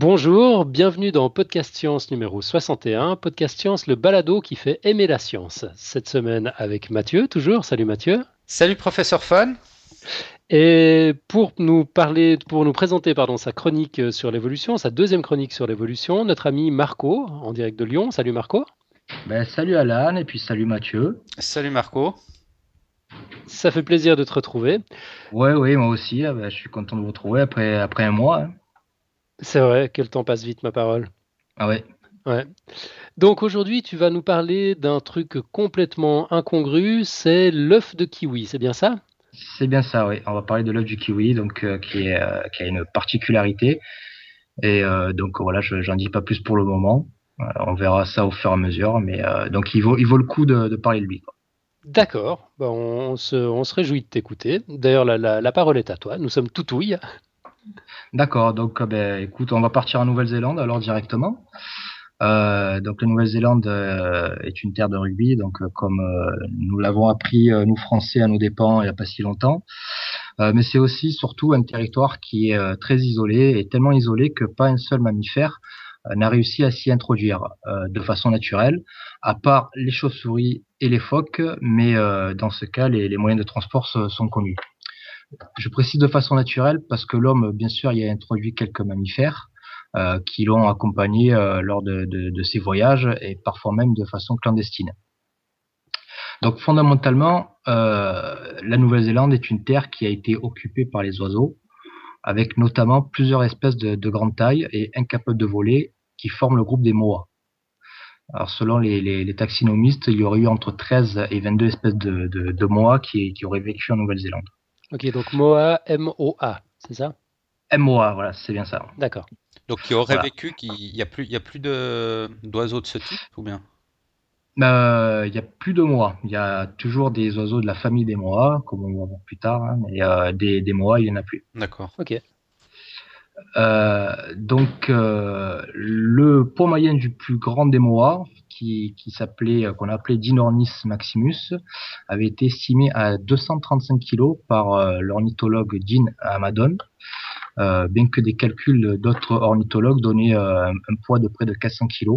Bonjour, bienvenue dans Podcast Science numéro 61. Podcast Science, le balado qui fait aimer la science. Cette semaine avec Mathieu, toujours. Salut Mathieu. Salut professeur Fun. Et pour nous présenter sa chronique sur l'évolution, sa deuxième chronique sur l'évolution, notre ami Marco, en direct de Lyon. Salut Marco. Salut Alan et puis salut Mathieu. Salut Marco. Ça fait plaisir de te retrouver. Ouais, moi aussi, je suis content de vous retrouver après un mois. Hein. C'est vrai que le temps passe vite, ma parole. Ah ouais. Ouais. Donc aujourd'hui, tu vas nous parler d'un truc complètement incongru, c'est l'œuf de kiwi, c'est bien ça? C'est bien ça, oui. On va parler de l'œuf du kiwi, donc qui a une particularité. Et donc voilà, j'en dis pas plus pour le moment. On verra ça au fur et à mesure, mais donc il vaut le coup de parler de lui, quoi. D'accord, on se réjouit de t'écouter. D'ailleurs, la parole est à toi, nous sommes tout ouïes. D'accord, donc écoute, on va partir en Nouvelle-Zélande alors directement. Donc la Nouvelle-Zélande est une terre de rugby, donc comme nous l'avons appris nous Français à nos dépens il n'y a pas si longtemps. Mais c'est aussi surtout un territoire qui est très isolé, et tellement isolé que pas un seul mammifère n'a réussi à s'y introduire de façon naturelle, à part les chauves-souris et les phoques, mais dans ce cas les moyens de transport sont connus. Je précise de façon naturelle parce que l'homme, bien sûr, y a introduit quelques mammifères qui l'ont accompagné lors de ses voyages et parfois même de façon clandestine. Donc fondamentalement, la Nouvelle-Zélande est une terre qui a été occupée par les oiseaux, avec notamment plusieurs espèces de grande taille et incapables de voler qui forment le groupe des moas. Alors selon les taxonomistes, il y aurait eu entre 13 et 22 espèces de moas qui auraient vécu en Nouvelle-Zélande. Ok, donc MOA, M-O-A, c'est ça? MOA, voilà, c'est bien ça. D'accord. Donc qui aurait Voilà. vécu, il y a plus d'oiseaux de ce type ou bien? Il y a plus de moas. Il y a toujours des oiseaux de la famille des moas, comme on va voir plus tard, hein, mais des moas, il y en a plus. D'accord. Ok. Donc le poids moyen du plus grand des moas, qu'on appelait Dinornis maximus, avait été estimé à 235 kg par l'ornithologue Dean Amadon, bien que des calculs d'autres ornithologues donnaient un poids de près de 400 kg,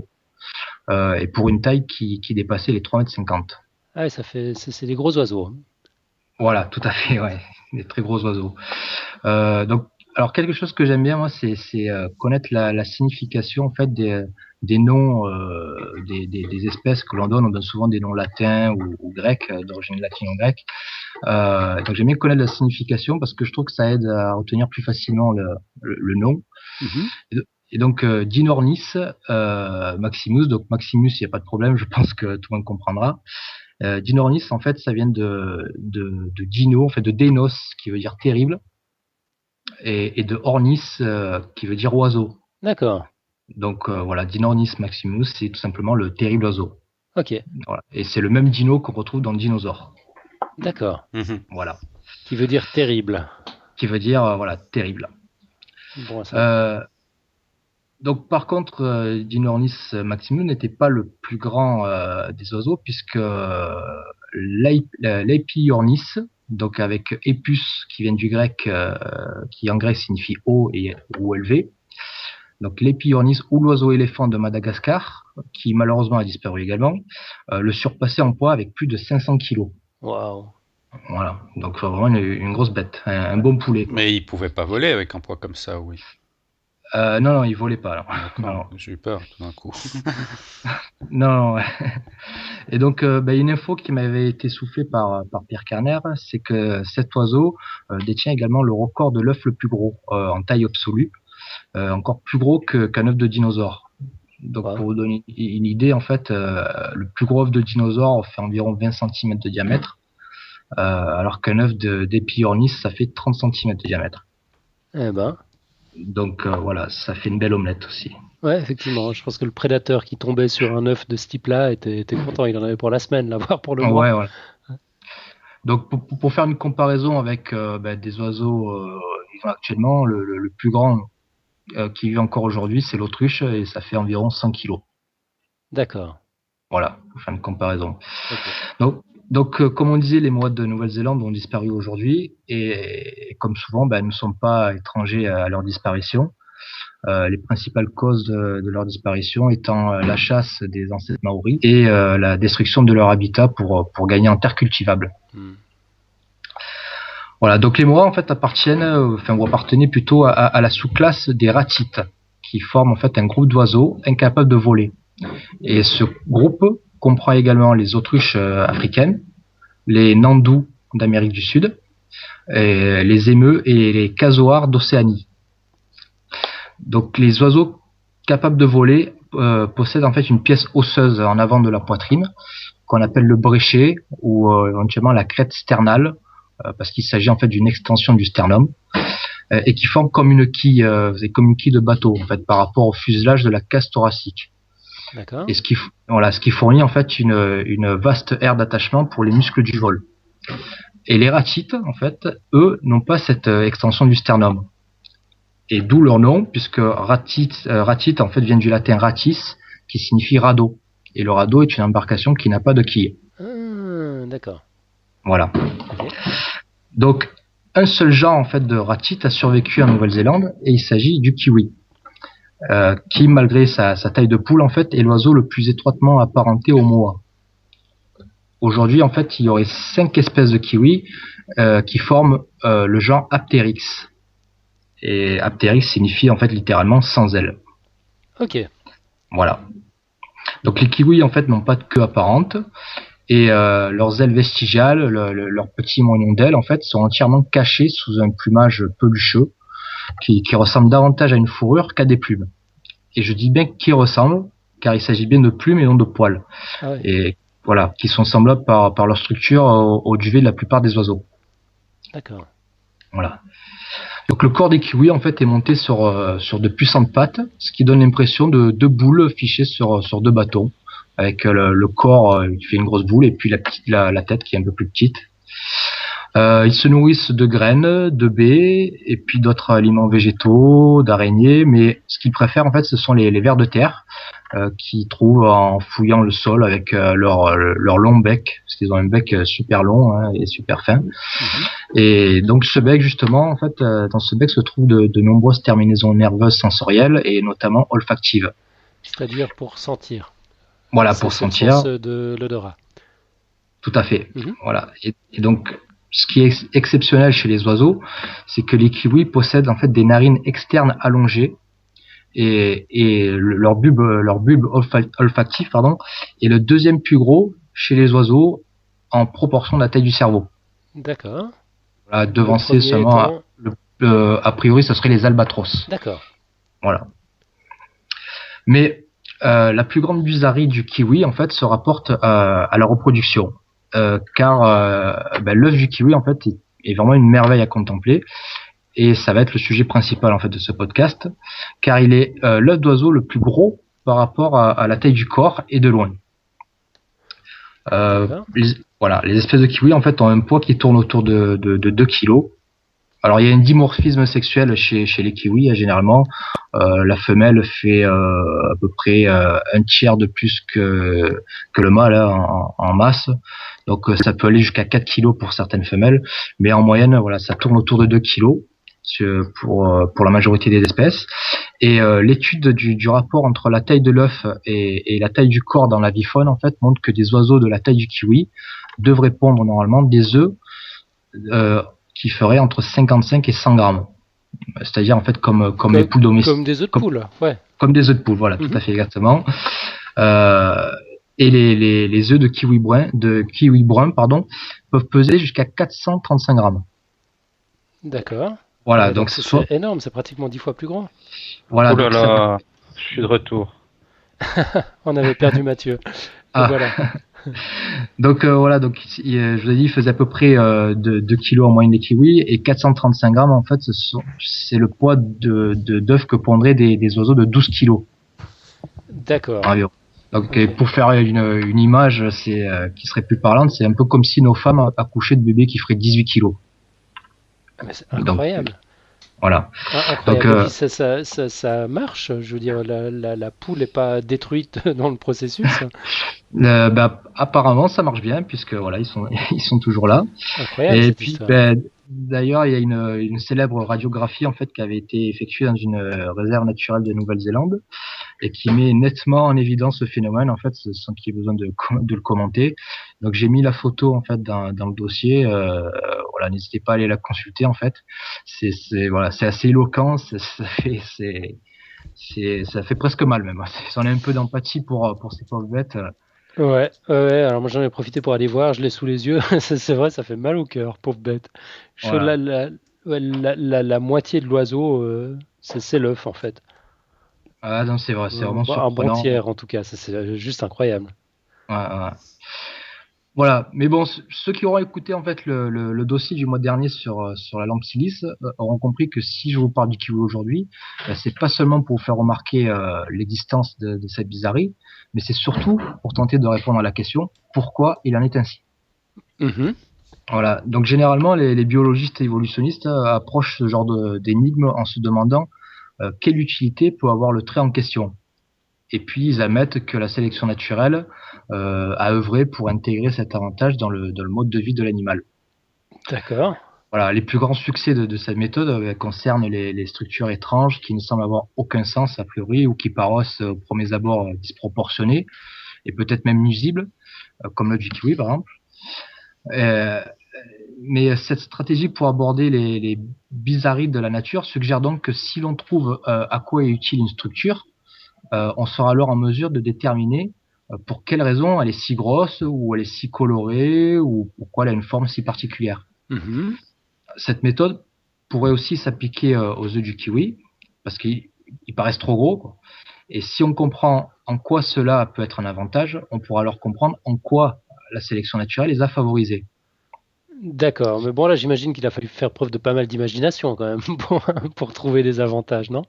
et pour une taille qui dépassait les 3,50 m. Ah ouais, c'est des gros oiseaux. Voilà, tout à fait, ouais, des très gros oiseaux. Donc, alors quelque chose que j'aime bien, moi, c'est connaître la signification en fait des noms des espèces que l'on donne. On donne souvent des noms latins ou grecs, d'origine latine ou grecque. Donc j'aime bien connaître la signification parce que je trouve que ça aide à retenir plus facilement le nom. Mhm. Et donc Dinornis maximus, donc Maximus, il n'y a pas de problème, je pense que tout le monde comprendra. Dinornis, en fait, ça vient de dino, en fait, de dénos, qui veut dire terrible, et de ornis, qui veut dire oiseau. D'accord. Donc voilà, Dinornis maximus, c'est tout simplement le terrible oiseau. Ok. Voilà. Et c'est le même dino qu'on retrouve dans le dinosaure. D'accord. Mhm. Voilà. Qui veut dire terrible. Qui veut dire voilà, terrible. Bon à savoir. Donc par contre, Dinornis maximus n'était pas le plus grand des oiseaux, puisque l'Apiornis, donc avec épus qui vient du grec, qui en grec signifie haut ou élevé. Donc l'Apiornis ou l'oiseau éléphant de Madagascar, qui malheureusement a disparu également, le surpassait en poids avec plus de 500 kilos. Waouh. Voilà, donc vraiment une grosse bête, un bon poulet, quoi. Mais il pouvait pas voler avec un poids comme ça, oui. Non, il volait pas. Alors. D'accord. Non, J'ai eu peur tout d'un coup. non. Ouais. Et donc, une info qui m'avait été soufflée par Pierre Carner, c'est que cet oiseau détient également le record de l'œuf le plus gros en taille absolue, encore plus gros qu'un œuf de dinosaure. Donc, Wow. pour vous donner une idée, en fait, le plus gros œuf de dinosaure fait environ 20 cm de diamètre, alors qu'un œuf d'Epiornis, ça fait 30 cm de diamètre. Eh ben. Donc, voilà, ça fait une belle omelette aussi. Ouais, effectivement. Je pense que le prédateur qui tombait sur un œuf de ce type-là était content. Il en avait pour la semaine, voire pour le mois. Ouais, voilà. Donc, pour faire une comparaison avec des oiseaux vivant actuellement, le plus grand qui vit encore aujourd'hui, c'est l'autruche, et ça fait environ 100 kilos. D'accord. Voilà, pour faire une comparaison. Ok. Donc comme on disait, les moas de Nouvelle-Zélande ont disparu aujourd'hui, et comme souvent, ne sont pas étrangers à leur disparition. Les principales causes de leur disparition étant la chasse des ancêtres maoris et la destruction de leur habitat pour gagner en terre cultivable. Voilà, donc les moas en fait appartenaient plutôt à la sous-classe des ratites, qui forment en fait un groupe d'oiseaux incapables de voler. Et ce groupe comprend également les autruches africaines, les nandous d'Amérique du Sud, et les émeus et les casoars d'Océanie. Donc les oiseaux capables de voler possèdent en fait une pièce osseuse en avant de la poitrine qu'on appelle le bréchet ou éventuellement la crête sternale parce qu'il s'agit en fait d'une extension du sternum et qui forme comme une quille de bateau en fait par rapport au fuselage de la cage thoracique. D'accord. Et ce qui fournit en fait une vaste aire d'attachement pour les muscles du vol. Et les ratites en fait eux n'ont pas cette extension du sternum. Et d'où leur nom, puisque ratite en fait vient du latin ratis, qui signifie radeau. Et le radeau est une embarcation qui n'a pas de quille. D'accord. Voilà. Okay. Donc un seul genre en fait de ratite a survécu en Nouvelle-Zélande, et il s'agit du kiwi, qui malgré sa taille de poule en fait est l'oiseau le plus étroitement apparenté au moa. Aujourd'hui en fait il y aurait 5 espèces de kiwi qui forment le genre Apteryx. Et Apteryx signifie en fait littéralement sans ailes. Ok. Voilà. Donc les kiwis en fait n'ont pas de queue apparente et leurs ailes vestigiales, leurs petits moignons d'ailes en fait sont entièrement cachés sous un plumage pelucheux qui ressemble davantage à une fourrure qu'à des plumes. Et je dis bien qui ressemble car il s'agit bien de plumes et non de poils. Ah ouais. Et voilà, qui sont semblables par leur structure au duvet de la plupart des oiseaux. D'accord. Voilà. Donc le corps des kiwis en fait est monté sur de puissantes pattes, ce qui donne l'impression de deux boules fichées sur deux bâtons, avec le corps qui fait une grosse boule et puis la tête qui est un peu plus petite. Ils se nourrissent de graines, de baies et puis d'autres aliments végétaux, d'araignées, mais ce qu'ils préfèrent en fait ce sont les vers de terre qu'ils trouvent en fouillant le sol avec leur long bec, parce qu'ils ont un bec super long et super fin. Et donc ce bec justement, en fait, dans ce bec se trouvent de nombreuses terminaisons nerveuses sensorielles et notamment olfactives. C'est-à-dire pour sentir. Voilà, pour sentir. C'est de l'odorat. Tout à fait. Voilà. Et donc ce qui est exceptionnel chez les oiseaux, c'est que les kiwis possèdent en fait des narines externes allongées et leur bulbe olfactif est le deuxième plus gros chez les oiseaux en proportion de la taille du cerveau. D'accord. Voilà, devancé seulement a priori ce serait les albatros. D'accord. Voilà. Mais la plus grande bizarrerie du kiwi en fait se rapporte à la reproduction, car l'œuf du kiwi en fait est vraiment une merveille à contempler. Et ça va être le sujet principal en fait de ce podcast, car il est l'œuf d'oiseau le plus gros par rapport à la taille du corps et de loin. Les espèces de kiwis en fait ont un poids qui tourne autour de 2 kilos. Alors il y a un dimorphisme sexuel chez les kiwis généralement. La femelle fait à peu près un tiers de plus que le mâle en masse. Donc ça peut aller jusqu'à 4 kilos pour certaines femelles, mais en moyenne voilà ça tourne autour de 2 kilos. Pour la majorité des espèces. Et l'étude du rapport entre la taille de l'œuf et la taille du corps dans la vie faune en fait montre que des oiseaux de la taille du kiwi devraient pondre normalement des œufs qui feraient entre 55 et 100 grammes. C'est-à-dire en fait comme les poules domestiques. Comme des œufs de poule, ouais. Comme des œufs de poule, voilà, tout à fait exactement. Et les œufs de kiwi brun, peuvent peser jusqu'à 435 grammes. D'accord. Voilà, donc c'est énorme, c'est pratiquement 10 fois plus grand. Voilà. Oh là là, je suis de retour. On avait perdu Mathieu. Voilà. Donc voilà, donc je vous ai dit, il faisait à peu près 2 kilos en moyenne des kiwis et 435 grammes en fait, c'est le poids d'œufs que pondraient des oiseaux de 12 kilos. D'accord. Environ. Donc pour faire une image qui serait plus parlante, c'est un peu comme si nos femmes accouchaient de bébés qui feraient 18 kilos. Mais c'est incroyable. Donc, voilà. Incroyable. Donc, ça marche. Je veux dire, la poule n'est pas détruite dans le processus. Apparemment, ça marche bien puisque voilà, ils sont toujours là. Incroyable Et cette puis, histoire. d'ailleurs, il y a une célèbre radiographie en fait qui avait été effectuée dans une réserve naturelle de Nouvelle-Zélande et qui met nettement en évidence ce phénomène en fait, sans qu'il y ait besoin de le commenter. Donc, j'ai mis la photo en fait dans le dossier. Voilà, n'hésitez pas à aller la consulter en fait. Voilà, c'est assez éloquent. Ça fait presque mal même. On a un peu d'empathie pour ces pauvres bêtes. Ouais, ouais, alors moi j'en ai profité pour aller voir, je l'ai sous les yeux. C'est vrai, ça fait mal au cœur, pauvre bête. Voilà. Ouais, la moitié de l'oiseau, c'est l'œuf en fait. Ah non, c'est vrai, c'est vraiment Un bon surprenant. tiers en tout cas, ça c'est juste incroyable. Ouais, ouais. Voilà, mais bon, ceux qui auront écouté en fait le dossier du mois dernier sur la lampe silice auront compris que si je vous parle du kiwi aujourd'hui, c'est pas seulement pour vous faire remarquer l'existence de cette bizarrerie, mais c'est surtout pour tenter de répondre à la question pourquoi il en est ainsi. Mhm. Voilà, donc généralement les biologistes et évolutionnistes approchent ce genre d'énigme en se demandant quelle utilité peut avoir le trait en question. Et puis ils admettent que la sélection naturelle a œuvré pour intégrer cet avantage dans le mode de vie de l'animal. D'accord. Voilà, les plus grands succès de cette méthode concernent les structures étranges qui ne semblent avoir aucun sens a priori ou qui paraissent aux premiers abords disproportionnées et peut-être même nuisibles, comme le du kiwi par exemple. Euh, mais cette stratégie pour aborder les bizarreries de la nature suggère donc que si l'on trouve à quoi est utile une structure, on sera alors en mesure de déterminer pour quelle raison elle est si grosse ou elle est si colorée ou pourquoi elle a une forme si particulière. Mhm. Cette méthode pourrait aussi s'appliquer aux œufs du kiwi parce qu'ils paraissent trop gros, quoi. Et si on comprend en quoi cela peut être un avantage, on pourra alors comprendre en quoi la sélection naturelle les a favorisés. D'accord, mais bon là j'imagine qu'il a fallu faire preuve de pas mal d'imagination quand même pour trouver des avantages, non?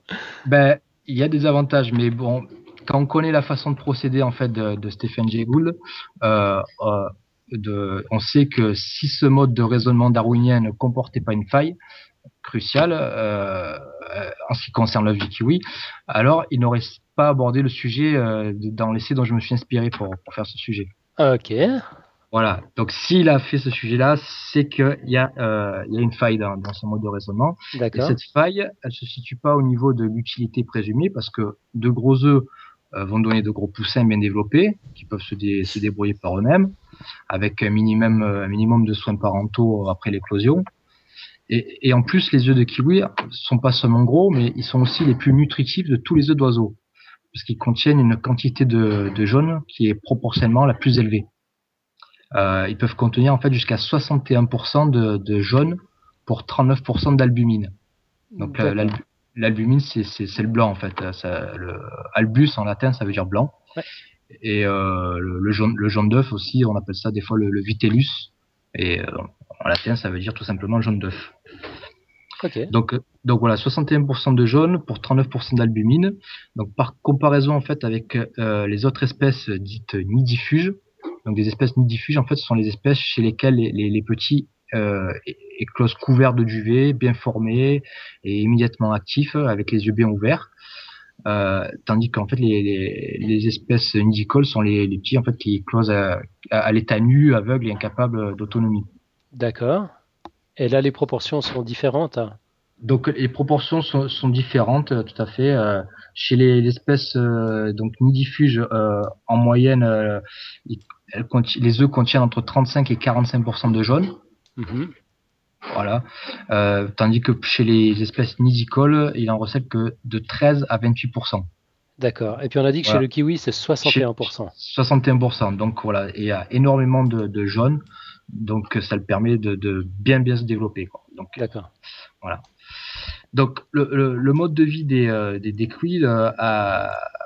Ben, il y a des avantages, mais bon, quand on connaît la façon de procéder en fait de Stephen Jay Gould, euh, euh, on sait que si ce mode de raisonnement darwinien ne comportait pas une faille cruciale en ce qui concerne l'œuf du kiwi, alors il n'aurait pas abordé le sujet dans l'essai dont je me suis inspiré pour faire ce sujet. Ok, Voilà. Donc, s'il a fait ce sujet-là, c'est qu'il y a une faille dans son mode de raisonnement. Et d'accord. cette faille, elle se situe pas au niveau de l'utilité présumée, parce que de gros œufs vont donner de gros poussins bien développés, qui peuvent se débrouiller par eux-mêmes, avec un minimum de soins parentaux après l'éclosion. Et en plus, les œufs de kiwi sont pas seulement gros, mais ils sont aussi les plus nutritifs de tous les œufs d'oiseaux, parce qu'ils contiennent une quantité de jaune qui est proportionnellement la plus élevée. Ils peuvent contenir en fait jusqu'à 61% de jaune pour 39% d'albumine. Donc D'accord. l'albumine c'est le blanc en fait. Albus en latin ça veut dire blanc. Ouais. Et le jaune d'œuf aussi, on appelle ça des fois le vitellus. Et en latin ça veut dire tout simplement jaune d'œuf. Ok. Donc voilà, 61% de jaune pour 39% d'albumine. Donc par comparaison en fait avec les autres espèces dites nidifuges, donc des espèces nidifuges en fait ce sont les espèces chez lesquelles les petits éclosent couverts de duvet, bien formés et immédiatement actifs avec les yeux bien ouverts. Tandis qu'en fait les espèces nidicoles sont les petits en fait qui éclosent à l'état nu, aveugles et incapables d'autonomie. D'accord. Et là les proportions sont différentes, hein. Donc les proportions sont différentes, tout à fait. Chez les espèces donc nidifuges, en moyenne, les œufs contiennent entre 35 et 45% de jaune. Mhm. Voilà. Tandis que chez les espèces nidicoles, il en recèle que de 13 à 28%. D'accord. Et puis on a dit que chez Voilà. le kiwi c'est Chez 61%. 61%. Donc voilà, et il y a énormément de jaune. Donc ça le permet de bien se développer, quoi. Donc D'accord. voilà. Donc le mode de vie des krill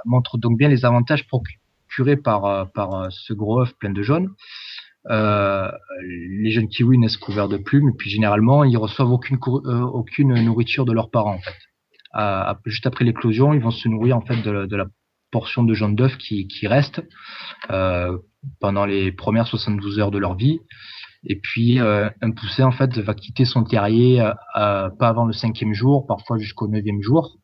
montre donc bien les avantages procurés par ce gros œuf plein de jaune. Euh, les jeunes kiwis naissent couverts de plumes et puis généralement ils reçoivent aucune nourriture de leurs parents en fait. Juste après l'éclosion, ils vont se nourrir en fait de la portion de jaune d'œuf qui reste euh, pendant les premières 72 heures de leur vie. Et puis un poussé en fait va quitter son terrier pas avant le 5e jour, parfois jusqu'au 9e jour,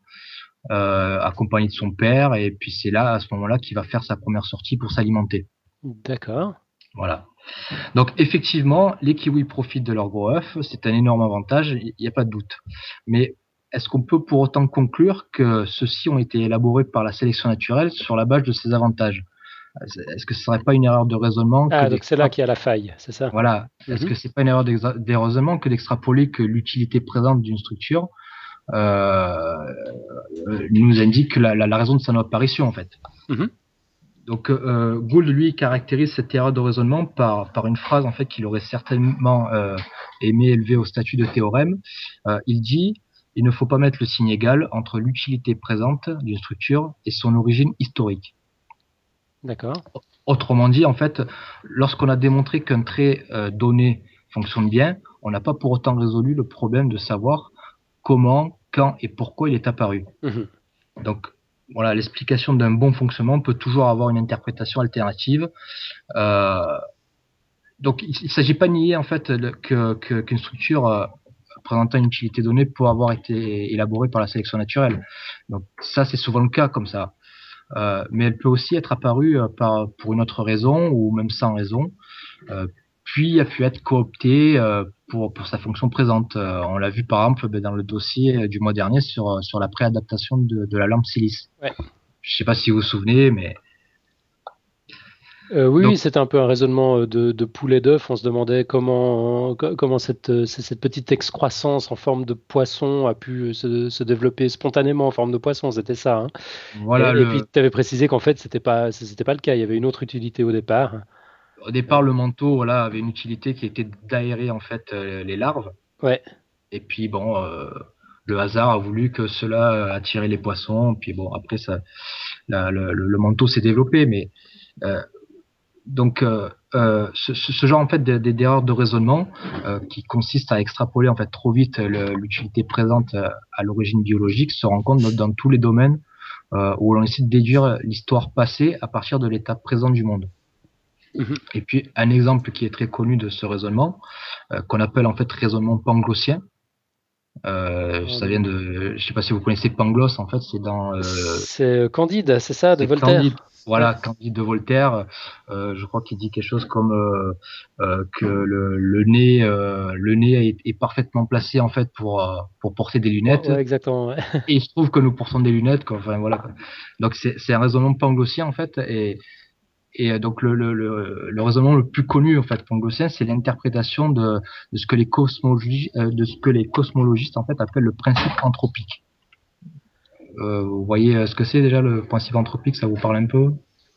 accompagné de son père. Et puis c'est là à ce moment-là qu'il va faire sa première sortie pour s'alimenter. D'accord. Voilà. Donc effectivement, les kiwis profitent de leur gros œuf, c'est un énorme avantage, il n'y a pas de doute. Mais est-ce qu'on peut pour autant conclure que ceux-ci ont été élaborés par la sélection naturelle sur la base de ces avantages? Est-ce que ce serait pas une erreur de raisonnement que Donc c'est là qu'il y a la faille, c'est ça? voilà, est-ce que c'est pas une erreur de raisonnement que d'extrapoler que l'utilité présente d'une structure nous indique la raison de son apparition en fait? Donc Gould lui caractérise cette erreur de raisonnement par une phrase en fait qu'il aurait certainement aimé élever au statut de théorème. Il dit: il ne faut pas mettre le signe égal entre l'utilité présente d'une structure et son origine historique. D'accord. Autrement dit, en fait, lorsqu'on a démontré qu'un trait donné fonctionne bien, on n'a pas pour autant résolu le problème de savoir comment, quand et pourquoi il est apparu. Donc voilà, l'explication d'un bon fonctionnement peut toujours avoir une interprétation alternative. Donc il ne s'agit pas de nier en fait qu'une structure présentant une utilité donnée peut avoir été élaborée par la sélection naturelle. Donc ça, c'est souvent le cas comme ça. Mais elle peut aussi être apparue pour une autre raison ou même sans raison, puis a pu être cooptée pour sa fonction présente. On l'a vu par exemple dans le dossier du mois dernier sur la préadaptation de la lampe silice. Ouais. Je sais pas si vous vous souvenez, mais oui, c'était un peu un raisonnement de poule et d'œuf. On se demandait comment cette petite excroissance en forme de poisson a pu se développer spontanément en forme de poisson. C'était ça. Hein. voilà. Et puis, tu avais précisé qu'en fait, c'était pas le cas. Il y avait une autre utilité au départ. Au départ, le manteau, voilà, avait une utilité qui était d'aérer en fait les larves. Ouais. Et puis bon, le hasard a voulu que cela attirait les poissons. Puis bon, après ça, le manteau s'est développé, mais donc ce genre en fait d'erreurs de raisonnement qui consiste à extrapoler en fait trop vite l'utilité présente à l'origine biologique se rencontre dans tous les domaines où l'on essaie de déduire l'histoire passée à partir de l'état présent du monde. Et puis un exemple qui est très connu de ce raisonnement qu'on appelle en fait raisonnement panglossien. Ça vient de, je sais pas si vous connaissez Pangloss, en fait, c'est dans. C'est Candide, c'est ça, de Voltaire. Candide, voilà, Candide de Voltaire. Je crois qu'il dit quelque chose comme que le nez est parfaitement placé en fait pour porter des lunettes. Ouais, exactement. Ouais. Et il se trouve que nous portons des lunettes, quoi. Enfin voilà. Donc c'est un raisonnement panglossien en fait, et donc le raisonnement le plus connu en fait panglossien, c'est l'interprétation de ce que les cosmologistes en fait appellent le principe anthropique. Vous voyez ce que c'est déjà le principe anthropique, ça vous parle un peu?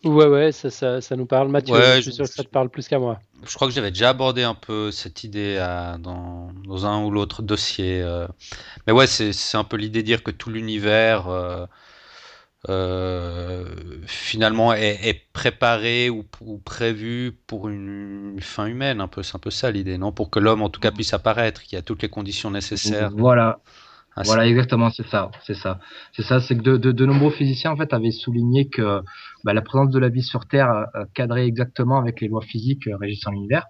Ouais, ça nous parle. Mathieu, Ouais, je suis sûr que ça te parle plus qu'à moi. Je crois que j'avais déjà abordé un peu cette idée dans un ou l'autre dossier. Mais ouais, c'est un peu l'idée de dire que tout l'univers finalement est préparé ou prévu pour une fin humaine, un peu. C'est un peu ça l'idée, non? Pour que l'homme, en tout cas, puisse apparaître, qu'il y a toutes les conditions nécessaires. Voilà. Voilà, exactement, c'est ça. C'est que de nombreux physiciens en fait avaient souligné que la présence de la vie sur Terre cadrait exactement avec les lois physiques régissant l'univers,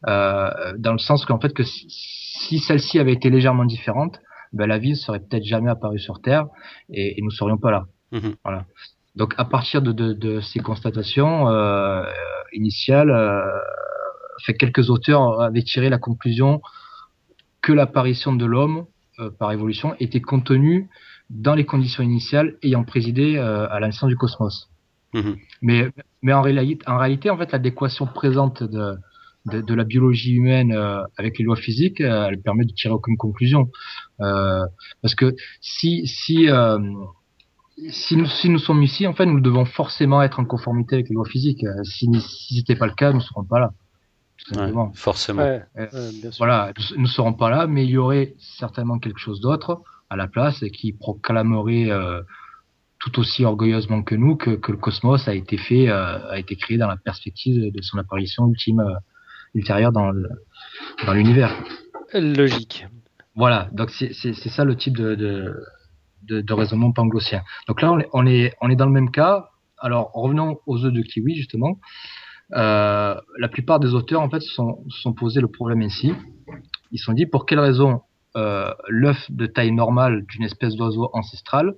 dans le sens qu'en fait que si celle-ci avait été légèrement différente, la vie ne serait peut-être jamais apparue sur Terre et nous serions pas là. Voilà. Donc à partir de ces constatations initiales, quelques auteurs avaient tiré la conclusion que l'apparition de l'homme par évolution était contenue dans les conditions initiales ayant présidé à la naissance du cosmos. Mais en réalité, en fait, l'adéquation présente de la biologie humaine avec les lois physiques, elle permet de tirer aucune conclusion. Parce que si nous sommes ici, en fait, nous devons forcément être en conformité avec les lois physiques. Si ce n'était pas le cas, nous ne serons pas là. Ouais, forcément. Bien sûr. Voilà, nous ne serons pas là, mais il y aurait certainement quelque chose d'autre à la place et qui proclamerait tout aussi orgueilleusement que nous que le cosmos a été créé dans la perspective de son apparition ultérieure dans l'univers. Logique. Voilà, donc c'est ça le type de raisonnement panglossien. Donc là, on est dans le même cas. Alors revenons aux œufs de kiwi justement. La plupart des auteurs en fait se sont posé le problème ainsi. Ils se sont dit pour quelle raison l'œuf de taille normale d'une espèce d'oiseau ancestral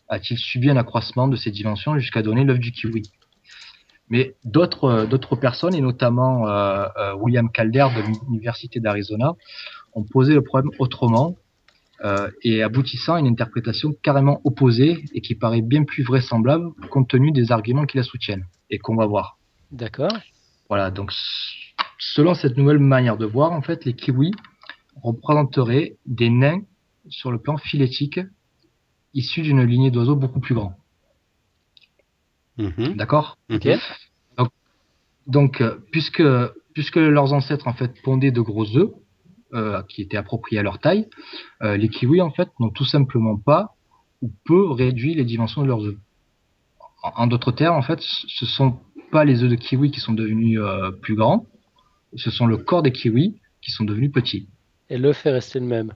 a-t-il subi un accroissement de ses dimensions jusqu'à donner l'œuf du kiwi? Mais d'autres personnes, et notamment William Calder de l'Université d'Arizona, ont posé le problème autrement et aboutissant à une interprétation carrément opposée et qui paraît bien plus vraisemblable compte tenu des arguments qui la soutiennent et qu'on va voir. D'accord. Voilà, donc selon cette nouvelle manière de voir, en fait, les kiwis représenteraient des nains sur le plan phylétique issus d'une lignée d'oiseaux beaucoup plus grands. D'accord. Ok. Donc, puisque leurs ancêtres en fait pondaient de gros œufs qui étaient appropriés à leur taille, les kiwis en fait n'ont tout simplement pas ou peu réduit les dimensions de leurs œufs. En d'autres termes, en fait, ce sont pas les œufs de kiwi qui sont devenus plus grands, ce sont le corps des kiwis qui sont devenus petits. Et l'œuf est resté le même.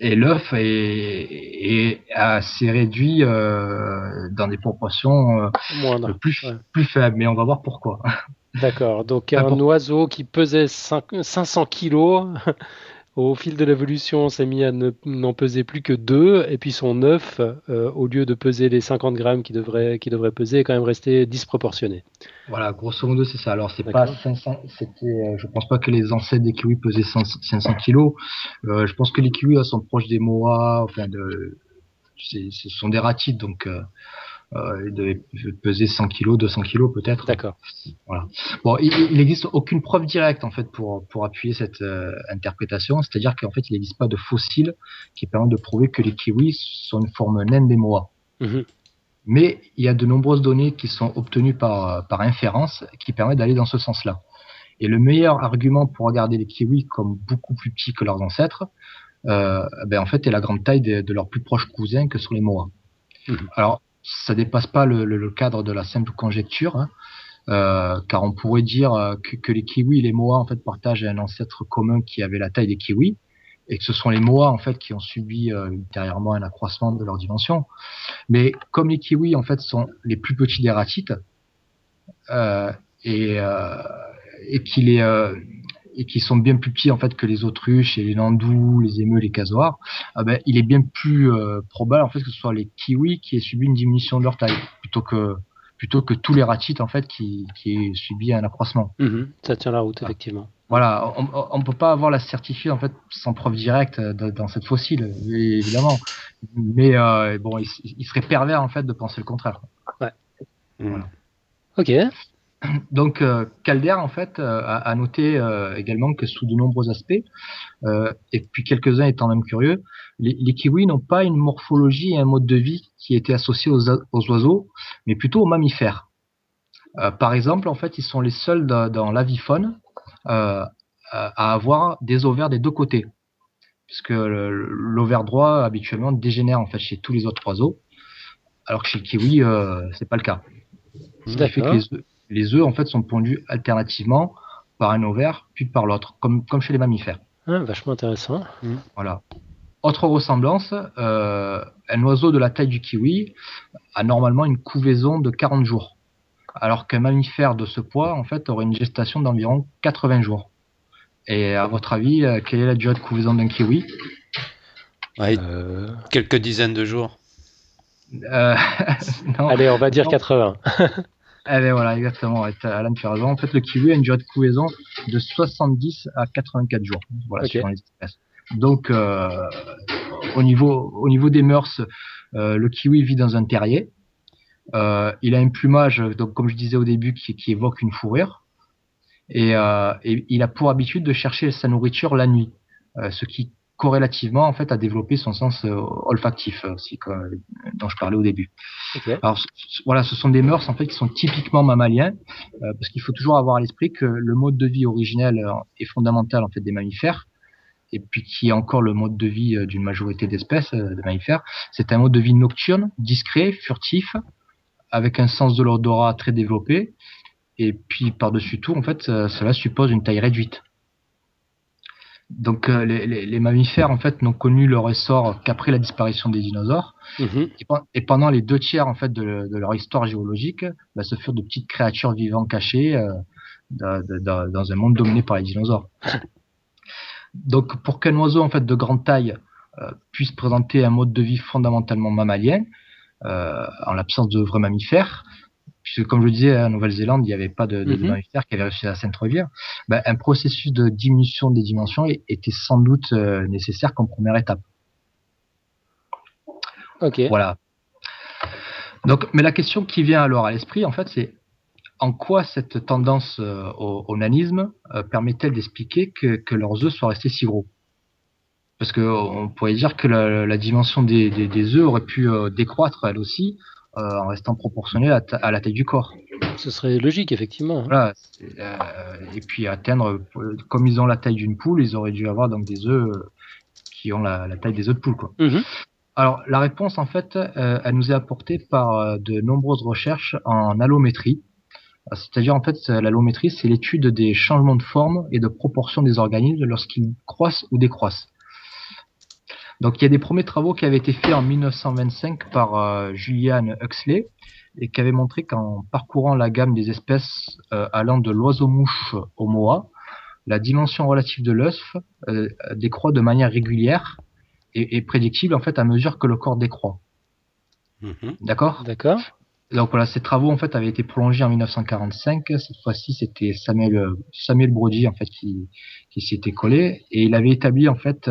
Et l'œuf est assez réduit dans des proportions Moindre. plus faibles, mais on va voir pourquoi. D'accord, donc un oiseau qui pesait 500 kilos, au fil de l'évolution, s'est mis à n'en peser plus que 2, et puis son œuf, au lieu de peser les 50 grammes qu'il devrait peser, est quand même resté disproportionné. Voilà, grosso modo, c'est ça. Alors, c'est pas 500, je pense pas que les ancêtres des kiwis pesaient 500 kilos. Je pense que les kiwis sont proches des moas, enfin, ce sont des ratites, donc, ils devaient peser 100 kilos, 200 kilos peut-être. D'accord. Voilà. Bon, il n'existe aucune preuve directe en fait pour appuyer cette interprétation, c'est-à-dire qu'en fait il n'existe pas de fossiles qui permettent de prouver que les kiwis sont une forme naine des moas. Mais il y a de nombreuses données qui sont obtenues par inférence qui permettent d'aller dans ce sens-là. Et le meilleur argument pour regarder les kiwis comme beaucoup plus petits que leurs ancêtres, en fait, est la grande taille de leurs plus proches cousins que sont les moas. Alors, ça dépasse pas le cadre de la simple conjecture, hein, car on pourrait dire que les kiwis et les moas en fait partagent un ancêtre commun qui avait la taille des kiwis, et que ce sont les moas en fait qui ont subi ultérieurement un accroissement de leur dimension. Mais comme les kiwis en fait sont les plus petits des ratites et qui sont bien plus petits en fait que les autruches et les landous, les émeus, les casoars, il est bien plus probable en fait que ce soit les kiwis qui aient subi une diminution de leur taille plutôt que tous les ratites en fait qui aient subi un accroissement. Ça tient la route, effectivement. Voilà, on peut pas avoir la certitude en fait sans preuve directe dans cette fossile, évidemment. Mais bon, il serait pervers en fait de penser le contraire. Ouais. Voilà. Ok. Donc Calder en fait a noté également que sous de nombreux aspects, et puis quelques-uns étant même curieux, les kiwis n'ont pas une morphologie et un mode de vie qui étaient associés aux oiseaux, mais plutôt aux mammifères. Par exemple, en fait, ils sont les seuls dans l'avifaune à avoir des ovaires des deux côtés, puisque l'ovaire droit habituellement dégénère en fait chez tous les autres oiseaux, alors que chez le kiwi c'est pas le cas. Ce qui fait que les œufs en fait sont pondus alternativement par un ovaire puis par l'autre, comme chez les mammifères. Vachement intéressant. Voilà. Autre ressemblance, un oiseau de la taille du kiwi a normalement une couvaison de 40 jours, alors qu'un mammifère de ce poids en fait aurait une gestation d'environ 80 jours. Et à votre avis, quelle est la durée de couvaison d'un kiwi ? Quelques dizaines de jours. Non. Allez, on va dire 80. Voilà, exactement. Alan, tu as raison. En fait, le kiwi a une durée de couvaison de 70 à 84 jours. Voilà, suivant les espèces. Donc, au niveau des mœurs, le kiwi vit dans un terrier. Il a un plumage, donc comme je disais au début, qui évoque une fourrure. Et il a pour habitude de chercher sa nourriture la nuit, ce qui corrélativement en fait a développé son sens olfactif aussi, dont je parlais au début. Alors voilà, ce sont des mœurs en fait qui sont typiquement mammaliens, parce qu'il faut toujours avoir à l'esprit que le mode de vie originel est fondamental en fait des mammifères, et puis qui est encore le mode de vie d'une majorité d'espèces de mammifères. C'est un mode de vie nocturne, discret, furtif, avec un sens de l'odorat très développé, et puis par-dessus tout en fait cela suppose une taille réduite. Donc les mammifères en fait n'ont connu leur essor qu'après la disparition des dinosaures, et pendant les 2/3 en fait de leur histoire géologique, ce furent de petites créatures vivantes cachées dans un monde dominé par les dinosaures. Donc pour qu'un oiseau en fait de grande taille puisse présenter un mode de vie fondamentalement mammalien, en l'absence de vrais mammifères, puisque comme je le disais, en Nouvelle-Zélande, il n'y avait pas de mammifères qui avaient réussi à s'introduire, un processus de diminution des dimensions était sans doute nécessaire comme première étape. Ok. Voilà. Donc, mais la question qui vient alors à l'esprit, en fait, c'est en quoi cette tendance au nanisme permet-elle d'expliquer que leurs œufs soient restés si gros? Parce qu'on pourrait dire que la dimension des œufs aurait pu décroître elle aussi en restant proportionnelle à la taille du corps. Ce serait logique, effectivement. Voilà. Et puis atteindre, comme ils ont la taille d'une poule, ils auraient dû avoir donc des œufs qui ont la taille des œufs de poule, quoi. Alors la réponse, en fait, elle nous est apportée par de nombreuses recherches en allométrie. C'est-à-dire, en fait, l'allométrie, c'est l'étude des changements de forme et de proportion des organismes lorsqu'ils croissent ou décroissent. Donc, il y a des premiers travaux qui avaient été faits en 1925 par Julian Huxley et qui avaient montré qu'en parcourant la gamme des espèces allant de l'oiseau-mouche au moa, la dimension relative de l'œuf décroît de manière régulière et prédictible, en fait, à mesure que le corps décroît. D'accord ? D'accord. Donc voilà, ces travaux en fait avaient été prolongés en 1945. Cette fois-ci, c'était Samuel Brody en fait qui s'y était collé et il avait établi en fait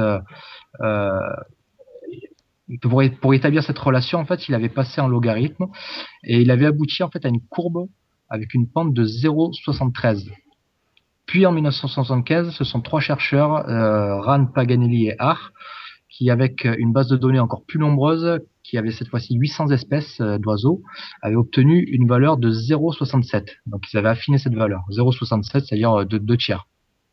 pour établir cette relation en fait, il avait passé un logarithme et il avait abouti en fait à une courbe avec une pente de 0,73. Puis en 1975, ce sont trois chercheurs, Rand, Paganelli et Haar, qui avec une base de données encore plus nombreuse, qui avait cette fois-ci 800 espèces d'oiseaux, avaient obtenu une valeur de 0,67. Donc ils avaient affiné cette valeur, 0,67, c'est-à-dire de 2 tiers.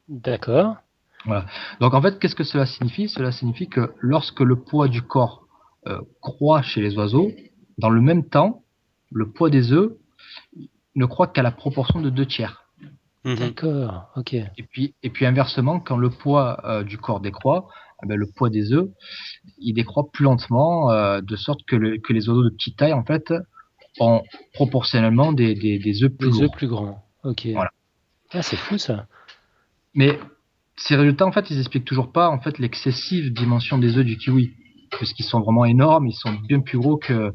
D'accord. Voilà. Donc en fait, qu'est-ce que cela signifie? Cela signifie que lorsque le poids du corps croît chez les oiseaux, dans le même temps, le poids des œufs ne croît qu'à la proportion de 2 tiers. D'accord, ok. Et puis inversement, quand le poids du corps décroît, le poids des œufs, il décroît plus lentement, de sorte que les oiseaux de petite taille, en fait, ont proportionnellement des œufs plus lourds. Des œufs plus grands, ok. Voilà. Ah, c'est fou ça. Mais ces résultats, en fait, ils expliquent toujours pas, en fait, l'excessive dimension des œufs du kiwi, puisqu'ils sont vraiment énormes, ils sont bien plus gros que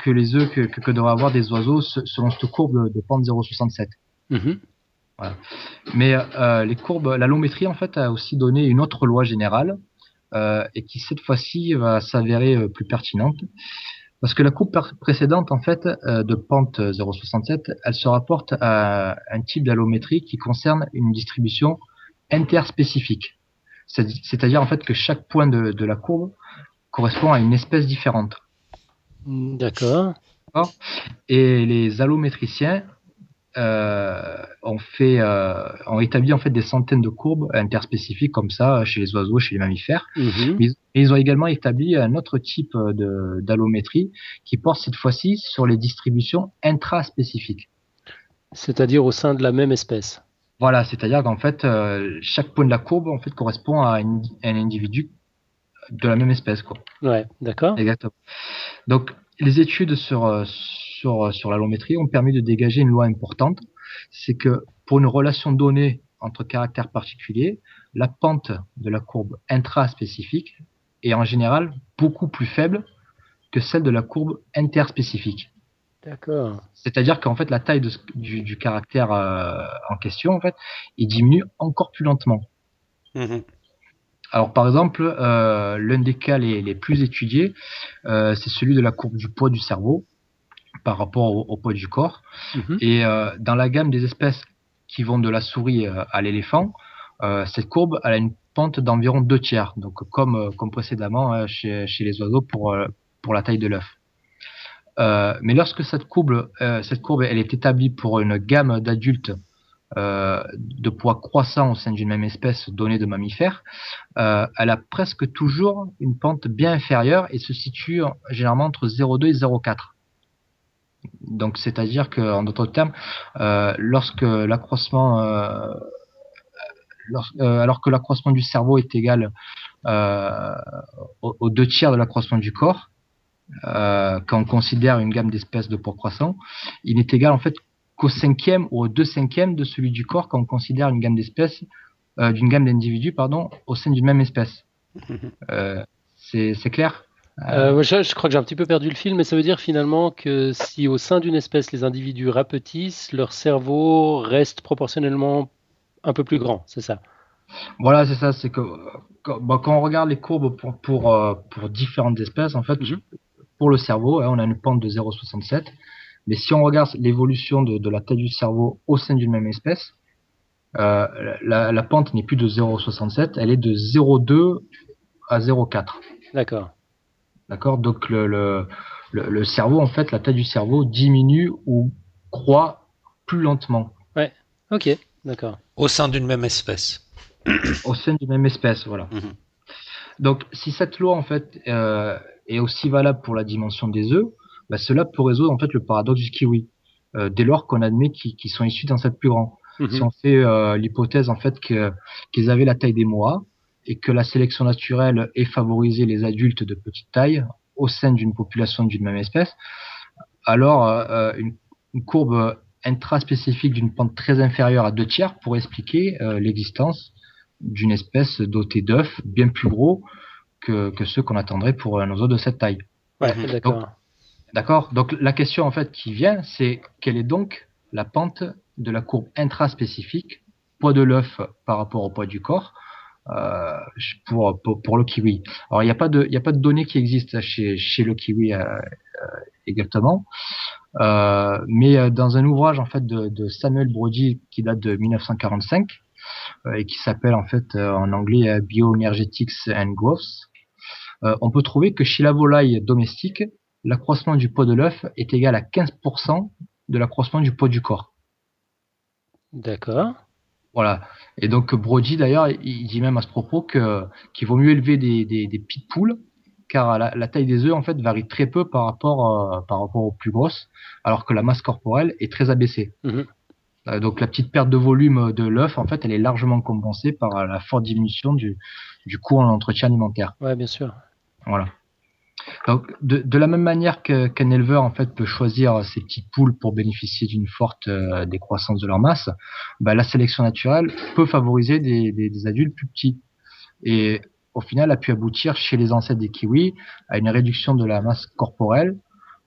les œufs que devraient avoir des oiseaux selon cette courbe de pente 0,67. Voilà. Mais les courbes, l'allométrie en fait a aussi donné une autre loi générale et qui cette fois-ci va s'avérer plus pertinente parce que la courbe précédente en fait de pente 0,67, elle se rapporte à un type d'allométrie qui concerne une distribution interspécifique. C'est-à-dire en fait que chaque point de la courbe correspond à une espèce différente. D'accord. Et les allométriciens ont établi en fait des centaines de courbes interspécifiques comme ça chez les oiseaux, chez les mammifères. Mais ils ont également établi un autre type d'allométrie qui porte cette fois-ci sur les distributions intraspécifiques. C'est-à-dire au sein de la même espèce. Voilà, c'est-à-dire qu'en fait chaque point de la courbe en fait correspond à un individu de la même espèce, quoi. Ouais, d'accord. Exactement. Donc les études sur l'allométrie ont permis de dégager une loi importante, c'est que pour une relation donnée entre caractères particuliers, la pente de la courbe intraspécifique est en général beaucoup plus faible que celle de la courbe interspécifique. D'accord. C'est-à-dire qu'en fait la taille du caractère en question, en fait, il diminue encore plus lentement. Alors par exemple, l'un des cas les plus étudiés, c'est celui de la courbe du poids du cerveau par rapport au poids du corps. Et dans la gamme des espèces qui vont de la souris à l'éléphant, cette courbe elle a une pente d'environ 2 tiers, donc comme précédemment chez les oiseaux pour la taille de l'œuf. Mais lorsque cette courbe elle est établie pour une gamme d'adultes de poids croissant au sein d'une même espèce donnée de mammifères, elle a presque toujours une pente bien inférieure et se situe généralement entre 0,2 et 0,4. Donc, c'est-à-dire que, en d'autres termes, alors que l'accroissement du cerveau est égal aux 2 tiers de l'accroissement du corps, quand on considère une gamme d'espèces de poids croissant, il n'est égal en fait qu'au 5e ou au 2/5 de celui du corps quand on considère une gamme d'espèces, d'une gamme d'individus, au sein d'une même espèce. C'est clair? Je crois que j'ai un petit peu perdu le fil, mais ça veut dire finalement que si au sein d'une espèce les individus rapetissent, leur cerveau reste proportionnellement un peu plus grand, c'est ça? Voilà, c'est ça, c'est que quand on regarde les courbes pour différentes espèces, en fait, Mhm. pour le cerveau, on a une pente de 0,67. Mais si on regarde l'évolution de la taille du cerveau au sein d'une même espèce, la pente n'est plus de 0,67, elle est de 0,2 à 0,4. D'accord. D'accord? Donc le cerveau, en fait, la taille du cerveau diminue ou croît plus lentement Ouais. Ok. D'accord. Au sein d'une même espèce. au sein d'une même espèce. Voilà. Mhm. Donc si cette loi, en fait, est aussi valable pour la dimension des œufs, bah, cela peut résoudre en fait le paradoxe du kiwi. Dès lors qu'on admet qu'ils sont issus d'ancêtres plus grands. Si Mhm. on fait l'hypothèse en fait qu'ils avaient la taille des moas et que la sélection naturelle ait favorisé les adultes de petite taille au sein d'une population d'une même espèce, alors une courbe intraspécifique d'une pente très inférieure à 2/3 pourrait expliquer l'existence d'une espèce dotée d'œufs bien plus gros que ceux qu'on attendrait pour un oiseau de cette taille. Ouais, Mhm. d'accord. D'accord. Donc la question en fait qui vient, c'est quelle est donc la pente de la courbe intraspécifique poids de l'œuf par rapport au poids du corps euh, pour le kiwi. Alors il y a pas de données qui existent chez le kiwi exactement, mais dans un ouvrage en fait de Samuel Brody qui date de 1945 et qui s'appelle en fait en anglais Bioenergetics and Growth, on peut trouver que chez la volaille domestique, l'accroissement du poids de l'œuf est égal à 15% de l'accroissement du poids du corps. D'accord. Voilà. Et donc Brody d'ailleurs, il dit même à ce propos qu'il vaut mieux élever des petites poules, car la taille des œufs en fait varie très peu par rapport aux plus grosses, alors que la masse corporelle est très abaissée. Mhm. Donc la petite perte de volume de l'œuf en fait, elle est largement compensée par la forte diminution du coût en entretien alimentaire. Ouais, bien sûr. Voilà. Donc, de la même manière qu'un éleveur en fait peut choisir ses petites poules pour bénéficier d'une forte décroissance de leur masse, bah, la sélection naturelle peut favoriser des adultes plus petits et au final a pu aboutir chez les ancêtres des kiwis à une réduction de la masse corporelle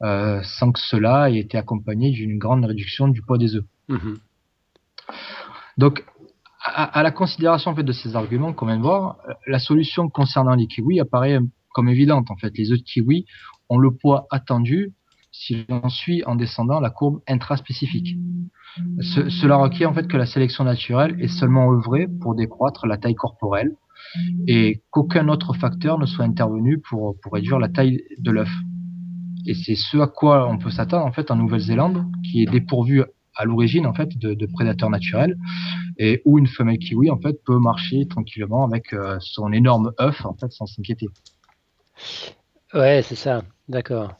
sans que cela ait été accompagné d'une grande réduction du poids des œufs. Mhm. Donc à la considération en fait de ces arguments qu'on vient de voir, la solution concernant les kiwis apparaît comme évidente. En fait, les œufs de kiwi ont le poids attendu si l'on suit en descendant la courbe intraspécifique. Cela requiert en fait que la sélection naturelle est seulement œuvrée pour décroître la taille corporelle et qu'aucun autre facteur ne soit intervenu pour réduire la taille de l'œuf. Et c'est ce à quoi on peut s'attendre en fait en Nouvelle-Zélande, qui est dépourvue à l'origine en fait de prédateurs naturels et où une femelle kiwi en fait peut marcher tranquillement avec son énorme œuf en fait sans s'inquiéter. Ouais, c'est ça. D'accord.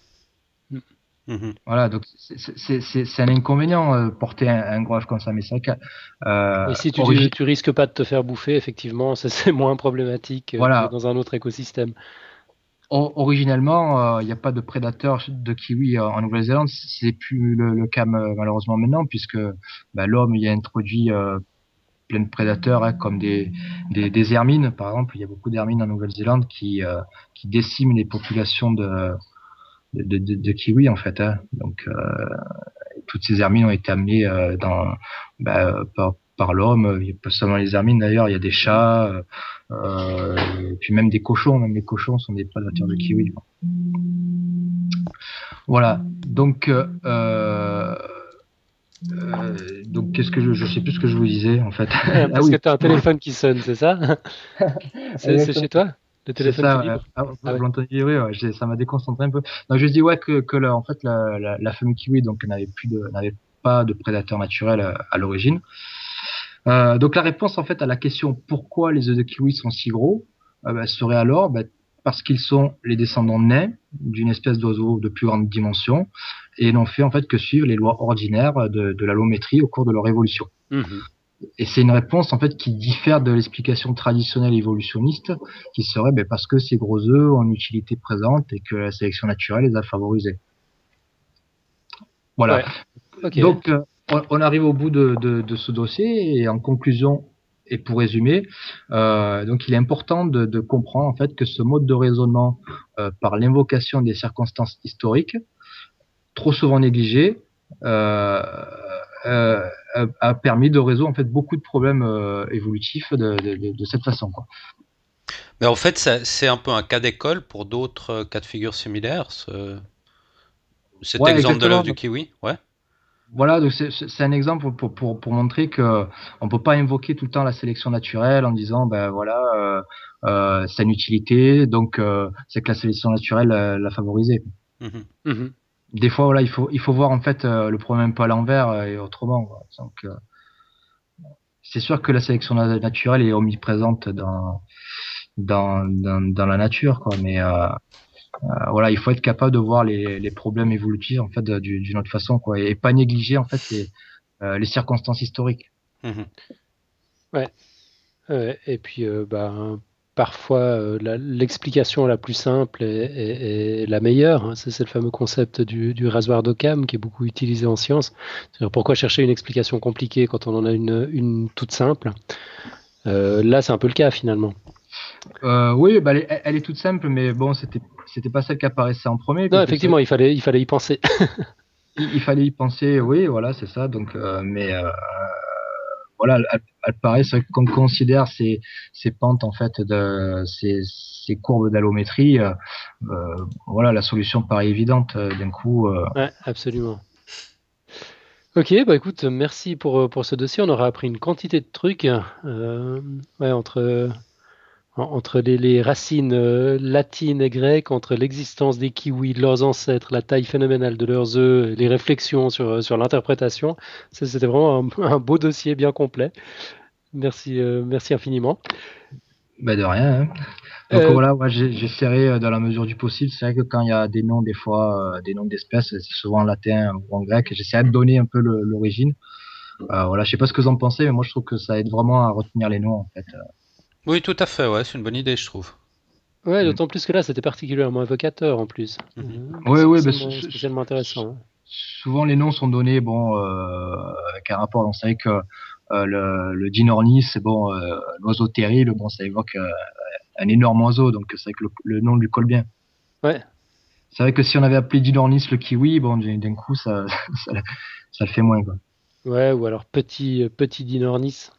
Mhm. Voilà, donc c'est un inconvénient porter un gros œuf comme ça, mais c'est vrai que Et si origi- tu risques pas de te faire bouffer, effectivement, ça c'est moins problématique que voilà, dans un autre écosystème. originellement il n'y a pas de prédateurs de kiwi en Nouvelle-Zélande, c'est plus le cas malheureusement maintenant puisque bah, l'homme y a introduit plein de prédateurs comme des hermines par exemple, il y a beaucoup d'hermines en Nouvelle-Zélande qui déciment les populations de kiwis en fait. Hein. Donc toutes ces hermines ont été amenées par l'homme. Il n'y a pas seulement les hermines d'ailleurs, il y a des chats, et puis même des cochons. Même les cochons sont des prédateurs de kiwis. Voilà. Donc qu'est-ce que je sais plus ce que je vous disais en fait. Ah Parce que oui. tu as un téléphone qui sonne, c'est ça? C'est chez toi? Le C'est téléphone qui ça, ouais. vibre? Ah, Ah vous ouais. l'entendez, oui, ouais, ça m'a déconcentré un peu. Non, je dis ouais que là, en fait la famille kiwi donc n'avait pas de prédateur naturel à l'origine. Donc la réponse en fait à la question pourquoi les œufs de kiwi sont si gros serait alors parce qu'ils sont les descendants nains d'une espèce d'oiseau de plus grande dimension et n'ont fait en fait que suivre les lois ordinaires de l'allométrie au cours de leur évolution. Mhm. Et c'est une réponse en fait qui diffère de l'explication traditionnelle évolutionniste, qui serait parce que ces gros œufs ont une utilité présente et que la sélection naturelle les a favorisés. Voilà. Ouais, ok. Donc on arrive au bout de ce dossier et en conclusion et pour résumer, donc il est important de comprendre en fait que ce mode de raisonnement par l'invocation des circonstances historiques, trop souvent négligé, a permis de résoudre en fait beaucoup de problèmes évolutifs de cette façon, quoi. Mais en fait, c'est un peu un cas d'école pour d'autres cas de figure similaires. Cet exemple de l'œuf du kiwi, ouais. Voilà, donc c'est un exemple pour montrer que on peut pas invoquer tout le temps la sélection naturelle en disant ben voilà c'est une utilité, donc c'est que la sélection naturelle l'a favorisé. Des fois voilà il faut voir en fait le problème un peu à l'envers et autrement, quoi. Donc c'est sûr que la sélection naturelle est omniprésente dans la nature, quoi, mais voilà, il faut être capable de voir les problèmes évolutifs en fait d'une autre façon, quoi, et pas négliger en fait les circonstances historiques. Ouais. Et puis parfois l'explication la plus simple est la meilleure, hein. C'est le fameux concept du rasoir d'Occam qui est beaucoup utilisé en science. C'est-à-dire pourquoi chercher une explication compliquée quand on en a une toute simple. Là, c'est un peu le cas finalement. Oui, bah, elle est toute simple, mais bon, c'était pas celle qui apparaissait en premier. Non, effectivement, il fallait y penser. il fallait y penser, oui, voilà, c'est ça. Donc, voilà, elle paraît, c'est vrai qu'on considère ces pentes en fait ces courbes d'allométrie, voilà, la solution paraît évidente d'un coup. Ouais, absolument. Ok, bah écoute, merci pour ce dossier. On aura appris une quantité de trucs, entre les racines latines et grecques, entre l'existence des kiwis, de leurs ancêtres, la taille phénoménale de leurs œufs, les réflexions sur l'interprétation. C'était vraiment un beau dossier bien complet. Merci infiniment. Bah de rien, hein. Donc voilà, ouais, j'essaierai dans la mesure du possible. C'est vrai que quand il y a des noms, des fois, des noms d'espèces, c'est souvent en latin ou en grec. J'essaierai de donner un peu l'origine. Voilà, je sais pas ce que vous en pensez, mais moi je trouve que ça aide vraiment à retenir les noms en fait. Oui, tout à fait, ouais, c'est une bonne idée, je trouve. Ouais, d'autant plus que là, c'était particulièrement évocateur en plus. Oui, spécialement intéressant. Souvent les noms sont donnés, bon, avec un rapport. On savait que le Dinornis, c'est bon, l'oiseau terrible, bon, ça évoque un énorme oiseau, donc c'est vrai que le nom lui colle bien. Ouais. C'est vrai que si on avait appelé Dinornis le kiwi, bon, d'un coup, ça le fait moins, quoi. Ouais, ou alors petit Dinornis,